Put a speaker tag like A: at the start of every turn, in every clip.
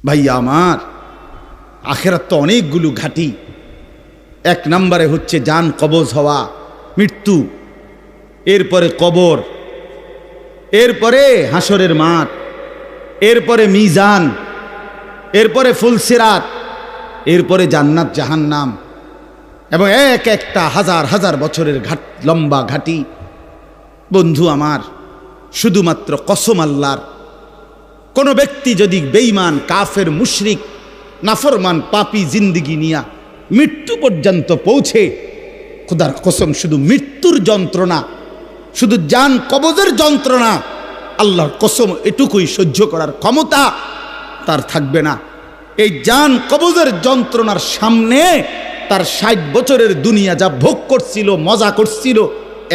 A: ভাইয়া আমার, আখেরাত তো অনেকগুলো ঘাঁটি। এক নম্বরে হচ্ছে জান কবজ হওয়া, মৃত্যু, এরপরে কবর, এরপরে হাসরের মাঠ, এরপরে মিজান, এরপরে ফুলসিরাত, এরপরে জান্নাত জাহান্নাম, এবং এক একটা হাজার হাজার বছরের লম্বা ঘাটি। বন্ধু আমার, শুধুমাত্র কসম আল্লাহর, কোন ব্যক্তি যদি বেঈমান, কাফের, মুশরিক, নাফরমান, পাপী জিন্দিগি নিয়া মৃত্যু পর্যন্ত পৌঁছে, খোদার কসম শুধু মৃত্যুর যন্ত্রণা, শুধু জান কবজের যন্ত্রণা, আল্লাহর কসম এটুকুই সহ্য করার ক্ষমতা তার থাকবে না। এই জান কবজের যন্ত্রণার সামনে তার 60 বছরের দুনিয়া যা ভোগ করছিল, মজা করছিল,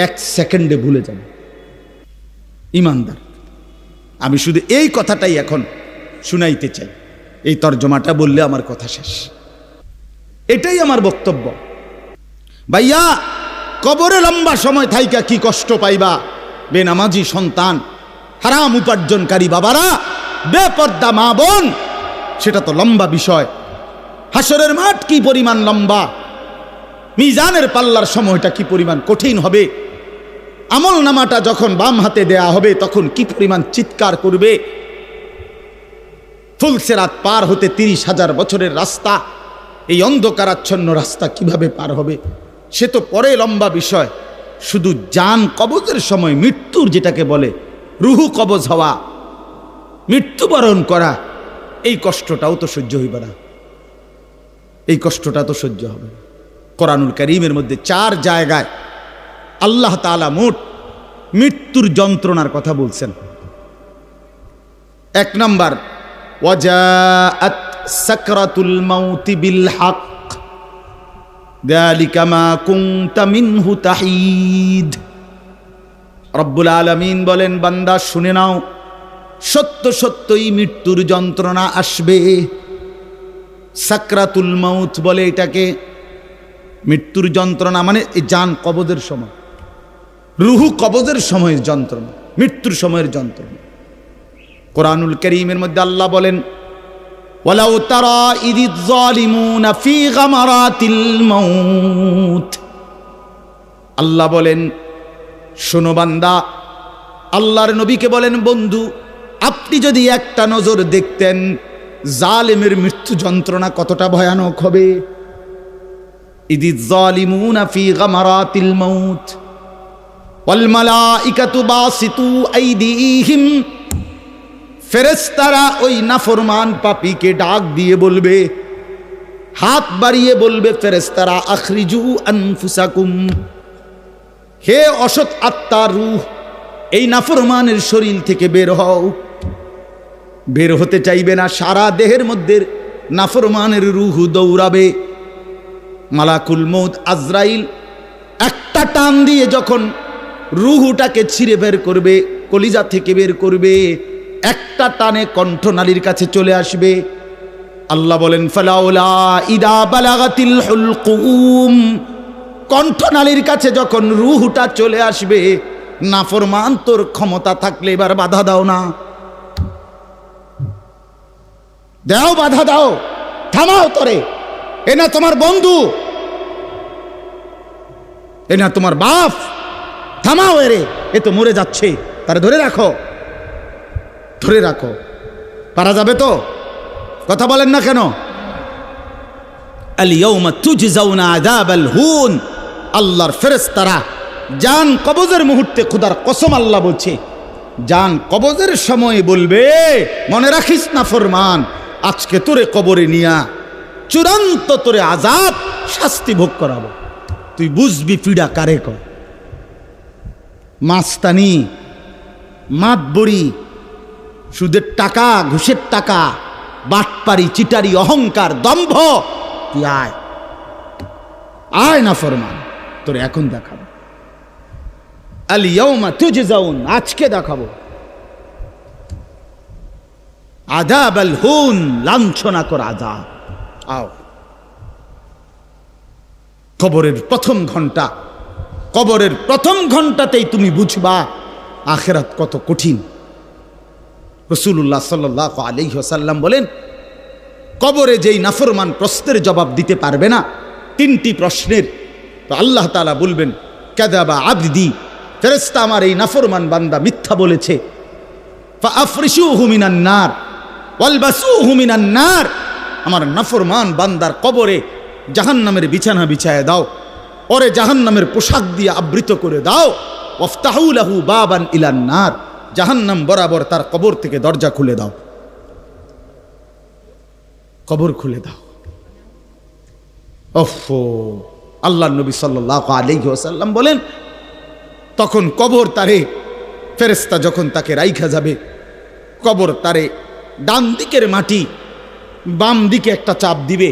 A: 1 সেকেন্ডে ভুলে যাবে। ইমানদার, আমি শুধু এই কথাটাই এখন শুনাইতে চাই। এই তর্জমাটা বললে আমার কথা শেষ। এটাই আমার বক্তব্য। ভাইয়া, কবরে লম্বা সময় থাইকা কি কষ্ট পাইবা? বেনামাজি সন্তান, হারাম উপার্জনকারী বাবারা, বেপর্দা মা বোন, সেটা তো লম্বা বিষয়। হাসরের মাঠ কি পরিমাণ লম্বা, মিজানের পাল্লার সময়টা কি পরিমাণ কঠিন হবে, আমল নামাটা যখন বাম হাতে দেয়া হবে তখন কি পরিমাণ চিৎকার করবে। ফুলসিরাত পার হতে 30,000 বছরের রাস্তা, এই অন্ধকারাচ্ছন্ন রাস্তা কিভাবে পার হবে সে তো পরে লম্বা বিষয়। শুধু জান কবজের সময় মৃত্যুর, যেটাকে বলে রুহু কবজ হওয়া, মৃত্যুবরণ করা, এই কষ্টটাও তো সহ্য হইবে না। এই কষ্টটা তো সহ্য হবে। কোরআনুল কারীমের মধ্যে 4 জায়গায় আল্লাহ তাআলা মোট মৃত্যুর যন্ত্রণার কথা বলছেন। 1 নম্বর, ওয়াজাআত সাকরাতুল মাউতি বিল হক যালিকা মা কুনতা মিনহু তাহিদ। রব্বুল আলামিন বলেন, বান্দা শুনে নাও, সত্য সত্যই মৃত্যুর যন্ত্রণা আসবে। সাকরাতুল মাউত বলে এটাকে। মৃত্যুর যন্ত্রণা মানে এই জান কবজের সময়, রুহু কবজের সময়ের যন্ত্রণা, মৃত্যুর সময়ের যন্ত্রণা। কোরআনুল কারীমের মধ্যে আল্লাহ বলেন, ওয়ালাউ তারা ইযিয যালিমুনা ফি গামারাতিল মাউত। আল্লাহ বলেন, শোনো বান্দা, আল্লাহর নবীকে বলেন, বন্ধু আপনি যদি একটা নজর দেখতেন জালেমের মৃত্যু যন্ত্রণা কতটা ভয়ানক হবে। ইযিয যালিমুনা ফি গামারাতিল মাউত ওয়াল মালাইকাতু বাসিতু আইদিহিম। ফেরেশতারা ওই নাফরমান পাপীকে ডাক দিয়ে বলবে, হাত বাড়িয়ে বলবে ফেরেশতারা, আখরিজু আনফুসাকুম, হে অসৎ আত্মার রূহ, এই নাফরমানের শরীর থেকে বের হও। বের হতে চাইবে না, সারা দেহের মধ্যে নাফরমানের রূহ দৌড়াবে। মালাকুল মউত আজরাইল একটা টান দিয়ে যখন রূহটাকে ছিঁড়ে বের করবে, কলিজা থেকে বের করবে, একটা টানে কণ্ঠনালীর কাছে চলে আসবে। আল্লাহ বলেন, ফালাউলা ইদা বালাগাতিল হুলকুম, কণ্ঠনালীর কাছে যখন রূহটা চলে আসবে, নাফরমান তোর ক্ষমতা থাকলে এবার বাধা দাও না, দাও, বাধা দাও, থামাও তোরে। এ না তোমার বন্ধু, এ না তোমার বাপ, থামাও এরে, এ তো মরে যাচ্ছে, তারে ধরে রাখো, ধরে রাখো। পারা যাবে তো? কথা বলেন না কেন? আল ইয়াউমা তুজজাউনা আযাবাল হুন। আল্লাহর ফেরেশতারা জান কবজের মুহূর্তে, খোদার কসম আল্লাহ বলছে, জান কবজের সময় বলবে, মনে রাখিস না ফরমান, আজকে তোরে কবরে নিয়া চূড়ান্ত তোরে আযাব, শাস্তি ভোগ করাবো। তুই বুঝবি পীড়া কারে কয়। মাস্তানি, মাতবরি, সুদের টাকা, ঘুষের টাকা, বাটপারি, চিটারি, অহংকার, দম্ভ, তুই আয়, আয় না ফরমান, তোর এখন দেখাবো। আল ইয়াউমা তুজজাউন, আজকে দেখাবো। আযাবাল হুন, লাঞ্ছনা কর আযাব। আও, কবরের প্রথম ঘন্টা, কবরের প্রথম ঘন্টাতেই তুমি বুঝবা আখিরাত কত কঠিন। রাসূলুল্লাহ সাল্লাল্লাহু আলাইহি ওয়াসাল্লাম বলেন, কবরে যেই নাফরমান প্রশ্নের জবাব দিতে পারবে না, 3টি প্রশ্নের, তো আল্লাহ তাআলা বলবেন কাযাবা আবদি, ফেরেশতা আমার এই নাফরমান বান্দা মিথ্যা বলেছে। ফাআফরিশুহু মিনান নার ওয়ালবাসুহু মিনান নার, আমার নাফরমান বান্দার কবরে জাহান্নামের বিছানা বিছায় দাও, ওরে জাহান্নামের পোশাক দিয়ে আবৃত করে দাও। ওয়াফতাহু লাহু বাবান ইলান নার, জাহান্নাম বরাবর তার কবর থেকে দরজা খুলে দাও, কবর খুলে দাও। ওফো, আল্লাহর নবী সাল্লাল্লাহু আলাইহি ওয়াসাল্লাম বলেন তখন কবর তারে, ফেরেশতা যখন তাকে রাইখা যাবে, কবর তারে ডান দিকের মাটি বাম দিকে একটা চাপ দিবে,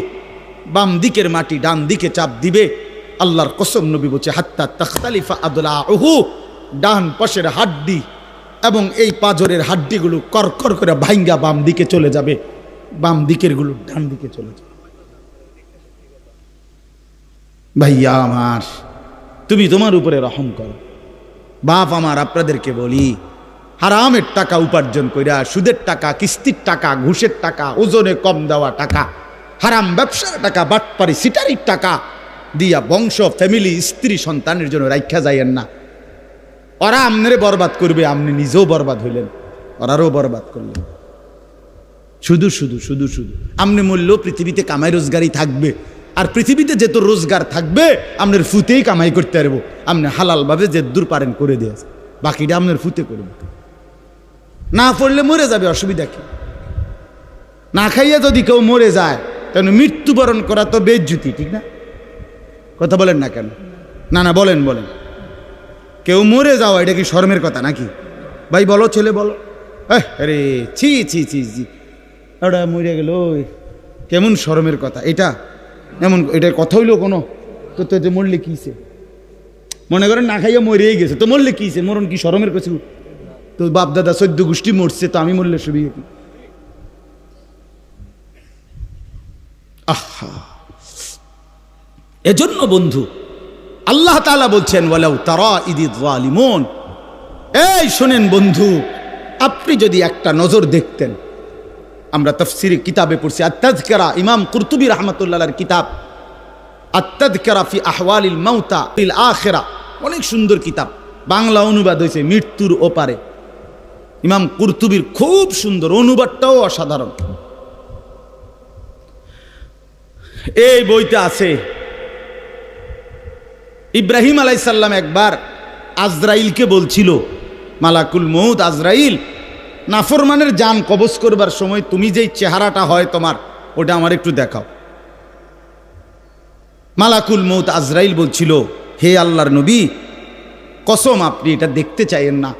A: বাম দিকের মাটি ডান দিকে চাপ দিবে। আল্লাহর কসম নবী বলছে হাত্তা তাখতালিফা আদলাউহু, ডান পাশের হাড্ডি এবং এই পাজরের হাড্ডিগুলো করকর করে ভাঙ্গা বাম দিকে চলে যাবে, বাম দিকের গুলো ডান দিকে চলে যাবে। ভাইয়া আমার, তুমি তোমার উপরে রহম করো। বাপ আমার, আপনাদেরকে বলি, হারামের টাকা উপার্জন কইরা, সুদের টাকা, কিস্তির টাকা, ঘুষের টাকা, ওজনে কম দেওয়া টাকা, হারাম ব্যবসার টাকা, বাটপারি সিটারির টাকা দিয়া বংশ, ফ্যামিলি, স্ত্রী, সন্তানের জন্য রাইখা যাইয়েন না। ওরা আমনেরে বরবাদ করবে, আপনি নিজেও বরবাদ হইলেন, ওরারও বরবাদ করলেন। শুধু শুধু শুধু শুধু আপনি মূল্য পৃথিবীতে কামাই রোজগারই থাকবে, আর পৃথিবীতে যেত রোজগার থাকবে আপনার ফুতেই কামাই করতে পারবো। আপনি হালালভাবে যে দূর পারেন করে দিয়েছে, বাকিটা আপনার ফুতে করবে। না পড়লে মরে যাবে, অসুবিধা কি? না খাইয়া যদি কেউ মরে যায় তাহলে মৃত্যুবরণ করা তো বেজ্জুতি, ঠিক না? কথা বলেন না কেন? না না, বলেন বলেন। কেউ মরে যাওয়া এটা কি শরমের কথা নাকি? ভাই বলো, ছেলে বলো। আরে ছি ছি ছি ছি, ওটা মরে গেল, কেমন শরমের কথা এটা? এমন এটার কথা হইলো কোনো? তো তো মরলে কিছে? মনে করেন না খাইয়া মরেই গেছে, তো মরলে কিছে? মরণ কি শরমের কিছু? তো বাপ দাদা 14 গোষ্ঠী মরছে, তো আমি মরলে সুবিধা কি? আহা, এজন্য বন্ধু আল্লাহ তাআলা বলছেন ওয়ালাউ তারা ইদিয যালিমুন, এই শোনেন বন্ধু, আপনি যদি একটা নজর দেখতেন, আমরা তাফসীরে কিতাবে পড়ছি আত-তাযকিরা, ইমাম কুরতুবী রাহমাতুল্লাহ আলাইহির কিতাব আত-তাযকিরা ফি আহওয়ালিল মাউতা ফিল আখিরা, অনেক সুন্দর কিতাব, বাংলা অনুবাদ হয়েছে মৃত্যুর ওপারে। ইমাম কুরতুবীর খুব সুন্দর, অনুবাদটাও অসাধারণ। এই বইতে আছে ইব্রাহিম আলাইহিস সালাম একবার আজরাইলকে বলছিল, মালাকুল মউত আজরাইল, নাফরমানের জান কবজ করবার সময় তুমি যেই চেহারাটা হয় তোমার, ওটা আমার একটু দেখাও। মালাকুল মউত আজরাইল বলছিল, হে আল্লাহর নবী, কসম আপনি এটা দেখতে চাইেন না,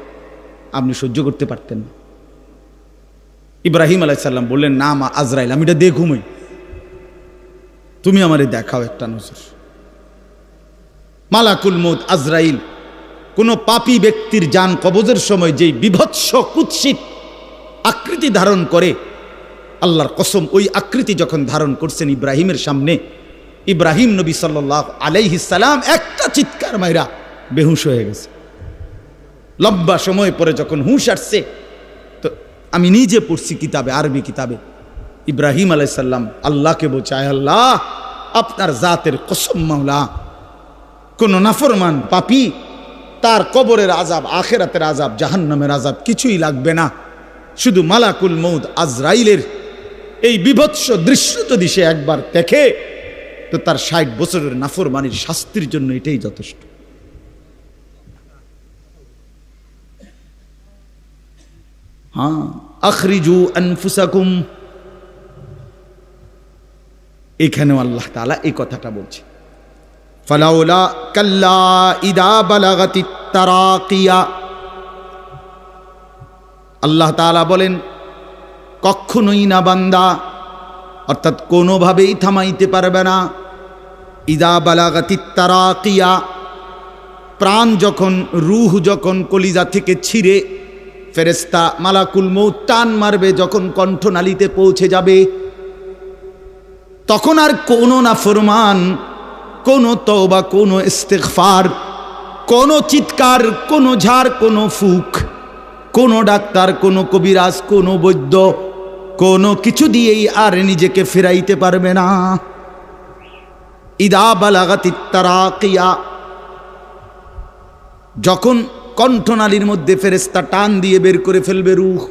A: আপনি সহ্য করতে পারতেন না। ইব্রাহিম আলাইহিস সালাম বললেন, না মা আজরাইল, আমি এটা দেখুমই, তুমি আমারে দেখাও একটা নজর। মালাকুল মউত আজরাইল কোন পাপী ব্যক্তির জান কবজের সময় যেই বিভৎস কুৎসিত আকৃতি ধারণ করে, আল্লাহর কসম ওই আকৃতি যখন ধারণ করছেন ইব্রাহিমের সামনে, ইব্রাহিম নবী সাল্লাল্লাহু আলাইহিস সালাম একটা চিৎকার মাইরা বেহুশ হয়ে গেছে। লম্বা সময় পরে যখন হুঁশ আসছে, তো আমি নিজে পড়ছি কিতাবে, আরবি কিতাবে, ইব্রাহিম আলাইহিস সালাম আল্লাহকে বলছে, আয় আল্লাহ, আপনার জাতের কসম মাওলা, কোন নাফরমান পাপী তার কবরের আযাব, আখিরাতের আযাব, জাহান্নামের আযাব কিছুই লাগবে না, শুধু মালাকুল মউত আজরাইলের এই বিভৎস দৃশ্য যদি সে একবার দেখে, তো তার 60 বছরের নাফরমানির শাস্তির জন্য এটাই যথেষ্ট। হ্যাঁ, আখরিজু আনফুসাকুম, এখানেও আল্লাহ তাআলা এই কথাটা বলছে, ফালাউলা কাল্লা ইদা বালাগাতিত তারাকিয়া। আল্লাহ তাআলা বলেন, কখনোই না বান্দা, অর্থাৎ কোনোভাবেই থামাইতে পারবে না, ইদা বালাগাতিত তারাকিয়া, প্রাণ যখন, রূহ যখন কলিজা থেকে ছিঁড়ে ফেরেশতা মালাকুল মউত টান মারবে, যখন কণ্ঠনালীতে পৌঁছে যাবে, তখন আর কোনো নাফরমান, কোনো তওবা, কোনো ইস্তিগফার, কোনো চিৎকার, কোনো ঝাড়, কোনো ফুক, কোনো ডাক্তার, কোনো কবিরাজ, কোনো বৈদ্য, কোনো কিছু দিয়েই আর নিজেকে ফেরাইতে পারবে না। ইদা বালাগাতিত তারাকিয়া, যখন কণ্ঠনালীর মধ্যে ফেরেশতা টান দিয়ে বের করে ফেলবে রূহ,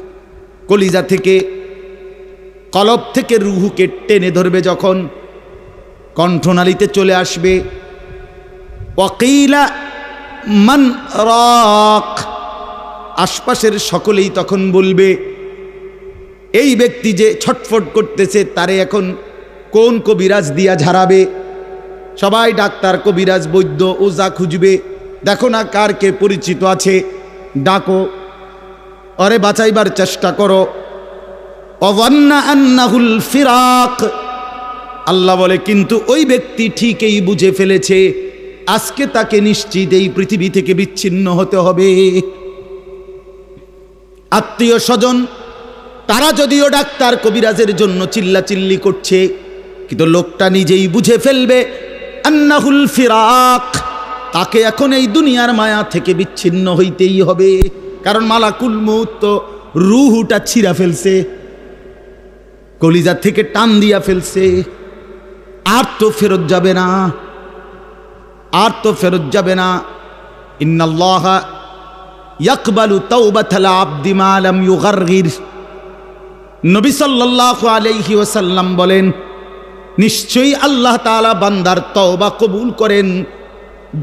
A: কলিজা থেকে কলব থেকে রূহকে টেনে ধরবে, যখন কণ্ঠনালীতে চলে আসবে, ওয়াকিলা মান রাক, আশপাশের সকলেই তখন বলবে এই ব্যক্তি যে ছটফট করতেছে তারে এখন কোন কবিরাজ দিয়া ঝাড়াবে। সবাই ডাক্তার, কবিরাজ, বৈদ্য, ওঝা খুঁজবে, দেখো না কার কে পরিচিত আছে, ডাকো, আরে বাঁচাইবার চেষ্টা করো। ওয়ান্না আন্নাহুল ফিরাক, আল্লাহ বলে কিন্তু ওই ব্যক্তি ঠিকই বুঝে ফেলেছে আজকে তাকে নিশ্চিত এই পৃথিবী থেকে বিচ্ছিন্ন হতে হবে। আত্মীয় স্বজন তারা যদিও ডাক্তার কবিরাজের জন্য চিল্লাচিল্লি করছে, কিন্তু লোকটা নিজেই বুঝে ফেলবে আন্নাহুল ফিরাক, তাকে এখন এই দুনিয়ার মায়া থেকে বিচ্ছিন্ন হইতেই হবে। কারণ মালাকুল মউত তো রূহটা ছিঁড়া ফেলছে, কলিজা থেকে টান দিয়া ফেলছে, আর তো ফেরত যাবে না, আর তো ফেরত যাবে না। ইন্নাল্লাহা ইয়াকবালু তাওবাতাল আবদি মা লাম ইউগারগির, নবী সাল্লাল্লাহু আলাইহি ওয়াসাল্লাম বলেন নিশ্চয়ই আল্লাহ তাআলা বান্দার তওবা কবুল করেন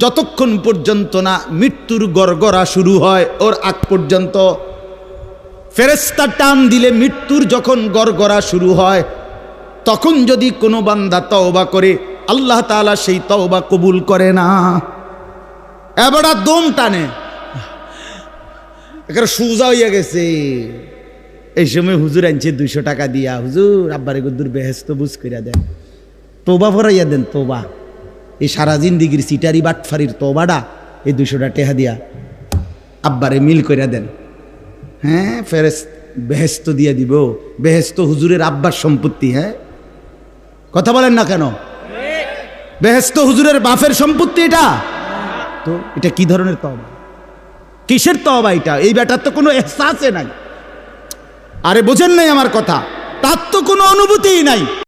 A: যতক্ষণ পর্যন্ত না মৃত্যুর গড়গড়া শুরু হয়, ওর আগ পর্যন্ত। ফেরেশতা টান দিলে মৃত্যুর যখন গড়গড়া শুরু হয় তখন যদি কোনো বান্দা তওবা করে আল্লাহ তাআলা সেই তওবা কবুল করে না। এবারে দম টানে, একেবারে সোজা হইয়া গেছে। এই সময় হুজুর আনছে 200 টাকা দিয়া, হুজুর আব্বারে গুদ্দুর বেহেশত বুঝ কইরা দেন, তওবা ফরাইয়া দেন, তওবা। এই সারা জিন্দিগির সিটারি বাটফারির তওবাটা এই 200 টাকা দিয়া আব্বারে মিল কইরা দেন। হ্যাঁ, বেহেশত দিয়া দিব। বেহেশত হুজুরের আব্বার সম্পত্তি। হ্যাঁ, কথা বলেন না কেন? বেহেশত হুজুরের বাপের সম্পত্তি। এটা তো এটা কি ধরনের তওবা, কিসের তওবা এটা? এই ব্যাটার তো কোনো এহসাসে নাই। আরে বোঝেন নাই আমার কথা, তার তো কোনো অনুভূতিই নাই।